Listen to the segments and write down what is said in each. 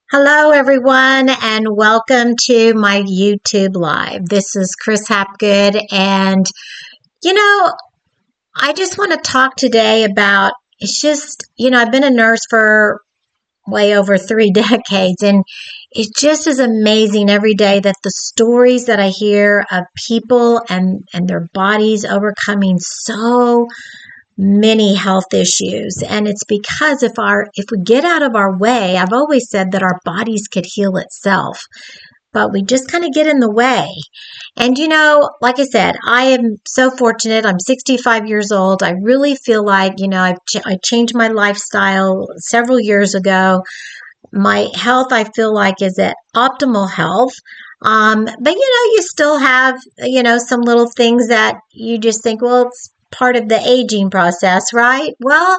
Hello, everyone, and welcome to my YouTube Live. This is Kris Hapgood, and you know, I just want to talk today about I've been a nurse for way over 3 decades, and it just is amazing every day that the stories that I hear of people and their bodies overcoming so many health issues. And it's because if we get out of our way, I've always said that our bodies could heal itself, but we just kind of get in the way. And like I said, I am so fortunate. I'm 65 years old. I really feel like, I changed my lifestyle several years ago. My health, I feel like, is at optimal health. But you still have, some little things that you just think, well, it's part of the aging process, right? Well,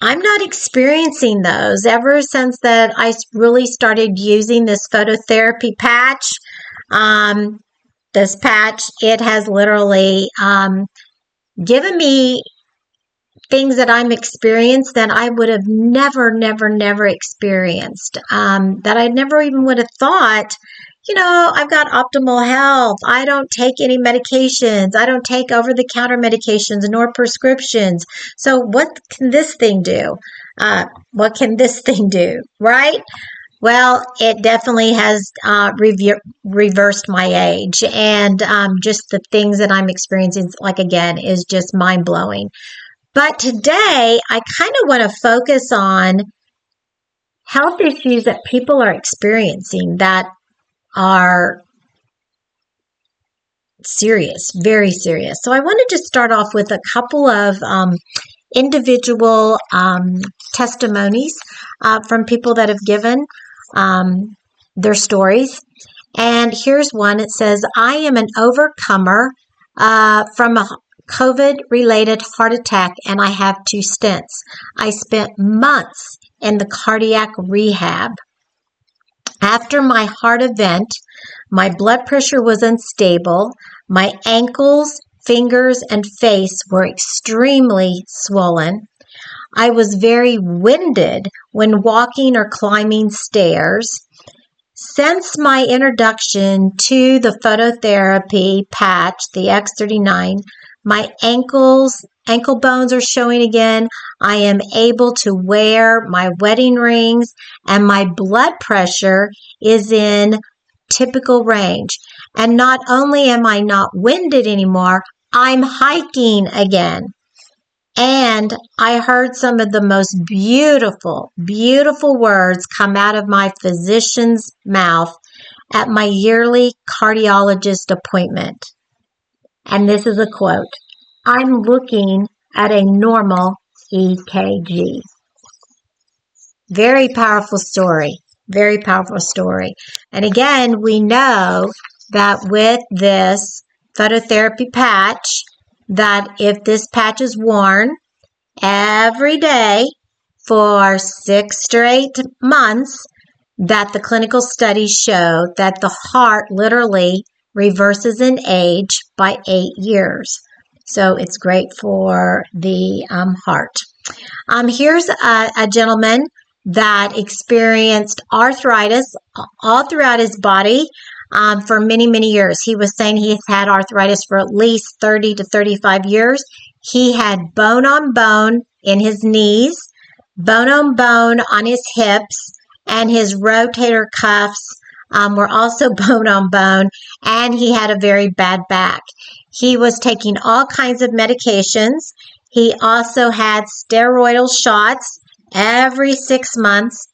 I'm not experiencing those ever since that I really started using this phototherapy patch. This patch, it has literally given me things that I'm experienced that I would have never experienced, that I never even would have thought. I've got optimal health. I don't take any medications. I don't take over-the-counter medications nor prescriptions. So what can this thing do? What can this thing do, right? Well, it definitely has reversed my age, and just the things that I'm experiencing, like, again, is just mind-blowing. But today, I kind of want to focus on health issues that people are experiencing that are serious, very serious. So I wanted to start off with a couple of individual testimonies from people that have given their stories. And here's one. It says, I am an overcomer from a COVID-related heart attack, and I have 2 stents. I spent months in the cardiac rehab. After my heart event, my blood pressure was unstable. My ankles, fingers, and face were extremely swollen. I was very winded when walking or climbing stairs. Since my introduction to the phototherapy patch, the X39, my ankle bones are showing again. I am able to wear my wedding rings, and my blood pressure is in typical range. And not only am I not winded anymore, I'm hiking again. And I heard some of the most beautiful words come out of my physician's mouth at my yearly cardiologist appointment. And this is a quote. I'm looking at a normal EKG. Very powerful story. Very powerful story. And again, we know that with this phototherapy patch, that if this patch is worn every day for 6 straight months, that the clinical studies show that the heart literally reverses in age by 8 years. So it's great for the heart. Here's a gentleman that experienced arthritis all throughout his body for many years. He was saying he's had arthritis for at least 30 to 35 years. He had bone on bone in his knees, bone on bone on his hips, and his rotator cuffs were also bone on bone, and he had a very bad back. He was taking all kinds of medications. He also had steroidal shots every 6 months.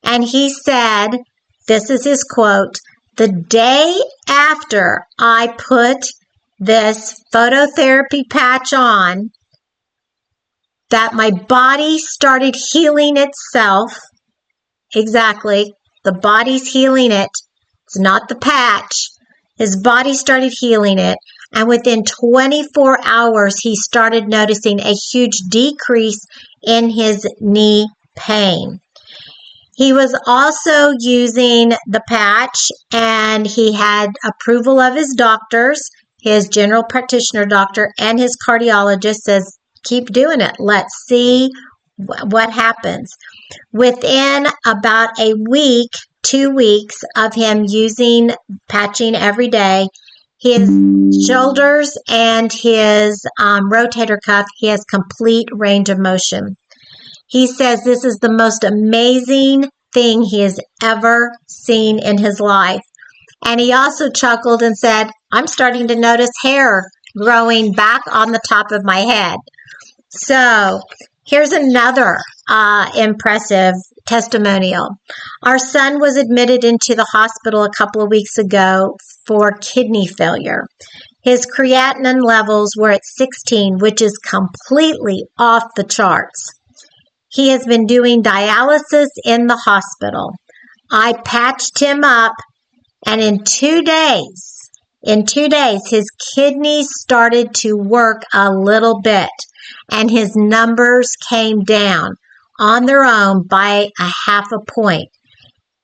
And he said, this is his quote, the day after I put this phototherapy patch on, that my body started healing itself. Exactly. The body's healing it. It's not the patch. His body started healing it. And within 24 hours, he started noticing a huge decrease in his knee pain. He was also using the patch, and he had approval of his doctors. His general practitioner doctor and his cardiologist says, keep doing it. Let's see what happens? Within about a week, 2 weeks of him using patching every day, his shoulders and his rotator cuff, he has complete range of motion. He says this is the most amazing thing he has ever seen in his life. And he also chuckled and said, I'm starting to notice hair growing back on the top of my head. So here's another impressive testimonial. Our son was admitted into the hospital a couple of weeks ago for kidney failure. His creatinine levels were at 16, which is completely off the charts. He has been doing dialysis in the hospital. I patched him up, and in 2 days, his kidneys started to work a little bit, and his numbers came down on their own by a half a point.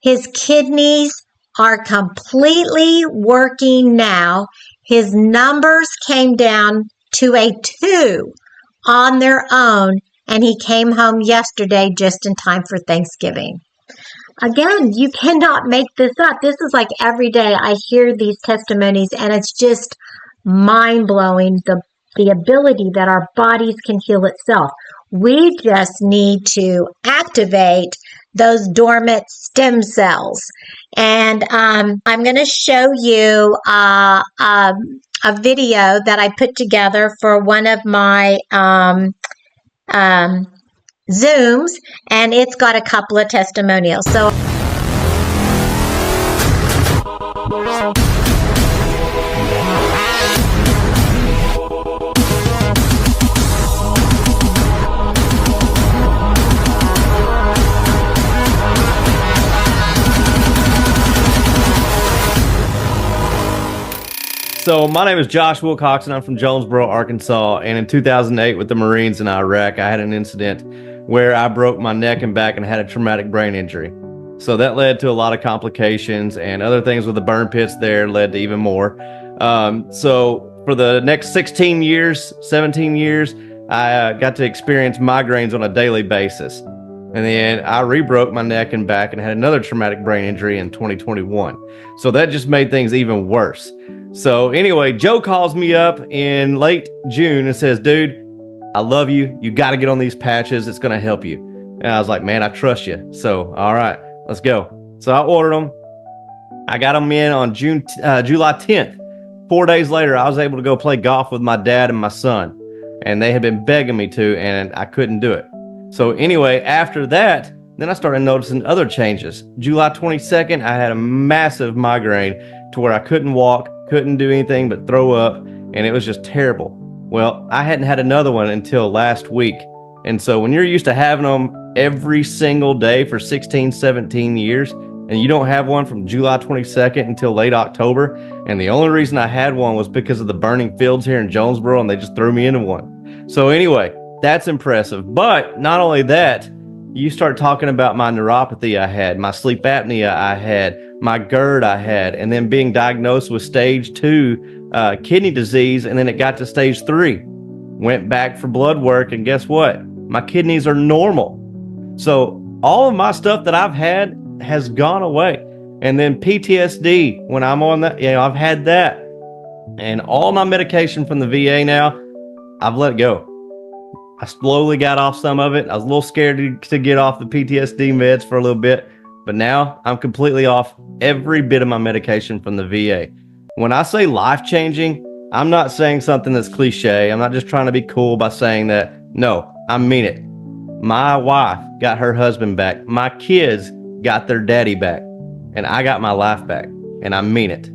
His kidneys are completely working now. His numbers came down to a 2 on their own, and he came home yesterday just in time for Thanksgiving. Again, you cannot make this up. This is like every day I hear these testimonies, and it's just mind-blowing, the ability that our bodies can heal itself. We just need to activate those dormant stem cells. And I'm going to show you a video that I put together for one of my Zooms, and it's got a couple of testimonials. So So my name is Josh Wilcox, and I'm from Jonesboro, Arkansas. And in 2008 with the Marines in Iraq, I had an incident where I broke my neck and back and had a traumatic brain injury. So that led to a lot of complications, and other things with the burn pits there led to even more. So for the next 17 years, I got to experience migraines on a daily basis. And then I rebroke my neck and back and had another traumatic brain injury in 2021. So that just made things even worse. So anyway, Joe calls me up in late June and says, dude, I love you. You got to get on these patches. It's going to help you. And I was like, man, I trust you. So, all right, let's go. So I ordered them. I got them in on July 10th. 4 days later, I was able to go play golf with my dad and my son. And they had been begging me to, and I couldn't do it. So anyway, after that, then I started noticing other changes. July 22nd, I had a massive migraine to where I couldn't walk, couldn't do anything but throw up, and it was just terrible. Well, I hadn't had another one until last week. And so when you're used to having them every single day for 16, 17 years, and you don't have one from July 22nd until late October, and the only reason I had one was because of the burning fields here in Jonesboro, and they just threw me into one. So anyway, that's impressive. But not only that, you start talking about my neuropathy I had, my sleep apnea I had, my GERD I had, and then being diagnosed with stage 2 kidney disease, and then it got to stage 3. Went back for blood work, and guess what? My kidneys are normal. So all of my stuff that I've had has gone away. And then PTSD, when I'm on that, I've had that. And all my medication from the VA now, I've let go. I slowly got off some of it. I was a little scared to get off the PTSD meds for a little bit, but now I'm completely off every bit of my medication from the VA. When I say life-changing, I'm not saying something that's cliche. I'm not just trying to be cool by saying that. No, I mean it. My wife got her husband back. My kids got their daddy back, and I got my life back, and I mean it.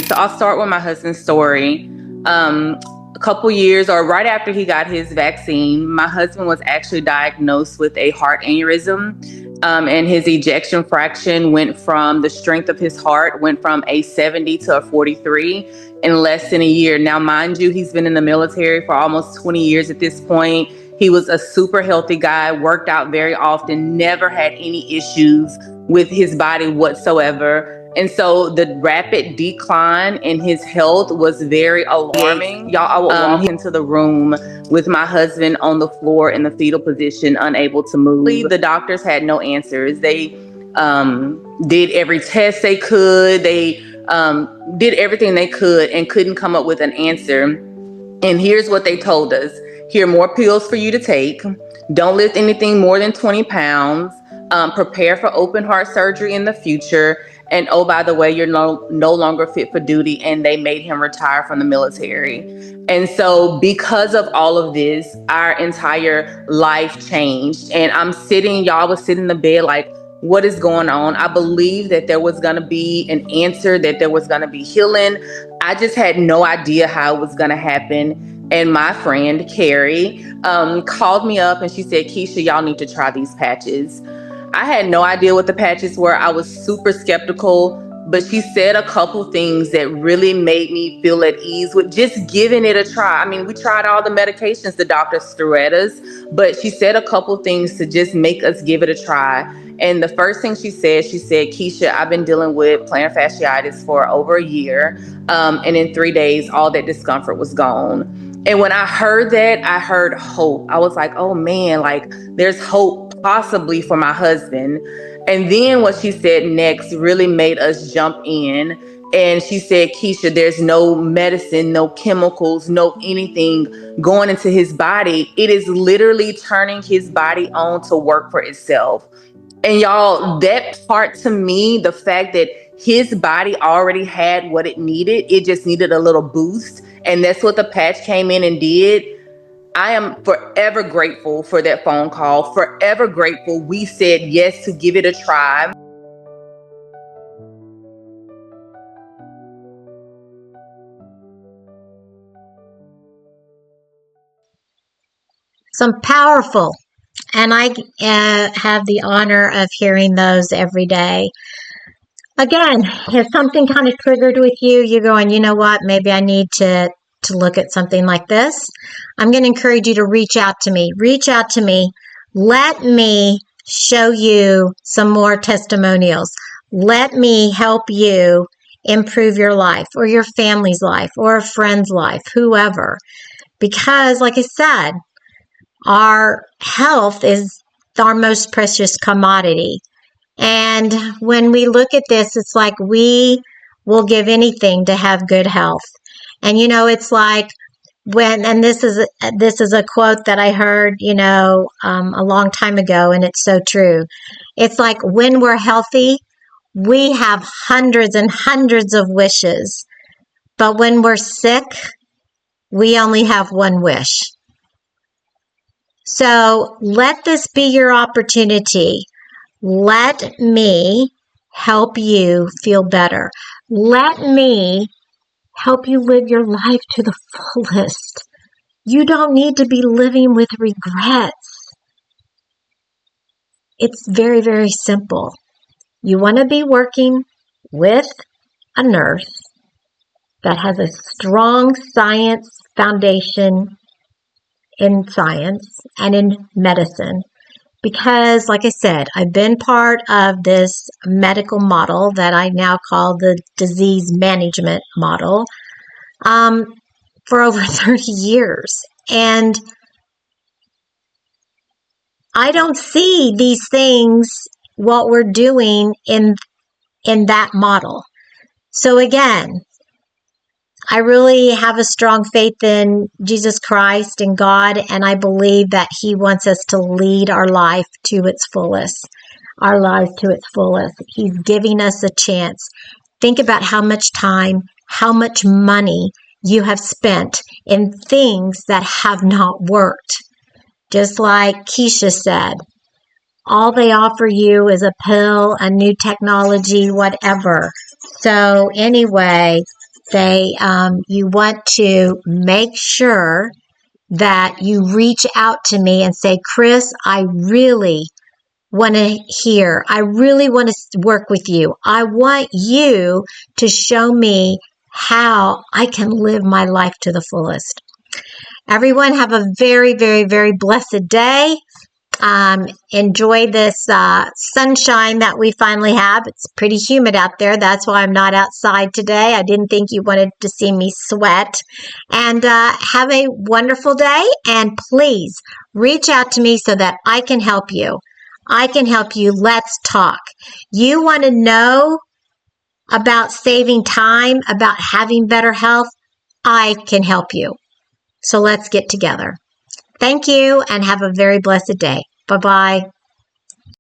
So I'll start with my husband's story. A couple years or right after he got his vaccine, my husband was actually diagnosed with a heart aneurysm, and his ejection fraction went from the strength of his heart went from a 70 to a 43 in less than a year. Now, mind you, he's been in the military for almost 20 years at this point. He was a super healthy guy, worked out very often, never had any issues with his body whatsoever. And so the rapid decline in his health was very alarming. Y'all, I would walk into the room with my husband on the floor in the fetal position, unable to move. The doctors had no answers. They did every test they could. They did everything they could and couldn't come up with an answer. And here's what they told us. Here are more pills for you to take. Don't lift anything more than 20 pounds. Prepare for open heart surgery in the future. And oh, by the way, you're no longer fit for duty. And they made him retire from the military. And so because of all of this, our entire life changed. And y'all was sitting in the bed like, what is going on? I believed that there was going to be an answer, that there was going to be healing. I just had no idea how it was going to happen. And my friend, Carrie, called me up and she said, Keisha, y'all need to try these patches. I had no idea what the patches were. I was super skeptical, but she said a couple things that really made me feel at ease with just giving it a try. I mean, we tried all the medications the doctors threw at us, but she said a couple things to just make us give it a try. And the first thing she said, Keisha, I've been dealing with plantar fasciitis for over a year. And in 3 days, all that discomfort was gone. And when I heard that, I heard hope. I was like, oh man, like there's hope possibly for my husband. And then what she said next really made us jump in. And she said, Keisha, there's no medicine, no chemicals, no anything going into his body. It is literally turning his body on to work for itself. And y'all, that part to me, the fact that his body already had what it needed, it just needed a little boost. And that's what the patch came in and did. I am forever grateful for that phone call, forever grateful we said yes to give it a try. Some powerful, and I have the honor of hearing those every day. Again, if something kind of triggered with you, you're going, you know what, maybe I need to look at something like this. I'm going to encourage you to reach out to me. Reach out to me. Let me show you some more testimonials. Let me help you improve your life or your family's life or a friend's life, whoever. Because like I said, our health is our most precious commodity. And when we look at this, it's like we will give anything to have good health. And you know, it's like and this is a quote that I heard, a long time ago, and it's so true. It's like when we're healthy, we have hundreds and hundreds of wishes, but when we're sick, we only have one wish. So let this be your opportunity. Let me help you feel better. Let me help you live your life to the fullest. You don't need to be living with regrets. It's very, very simple. You want to be working with a nurse that has a strong science foundation in science and in medicine. Because, like I said, I've been part of this medical model that I now call the disease management model for over 30 years. And I don't see these things, what we're doing in that model. So again, I really have a strong faith in Jesus Christ and God, and I believe that He wants us to lead our life to its fullest, our lives to its fullest. He's giving us a chance. Think about how much time, how much money you have spent in things that have not worked. Just like Keisha said, all they offer you is a pill, a new technology, whatever. So anyway, you want to make sure that you reach out to me and say, Kris, I really want to hear. I really want to work with you. I want you to show me how I can live my life to the fullest. Everyone have a very, very, very blessed day. Enjoy this sunshine that we finally have. It's pretty humid out there. That's why I'm not outside today. I didn't think you wanted to see me sweat. And have a wonderful day. And please reach out to me so that I can help you. I can help you. Let's talk. You want to know about saving time, about having better health? I can help you. So let's get together. Thank you and have a very blessed day. Bye-bye.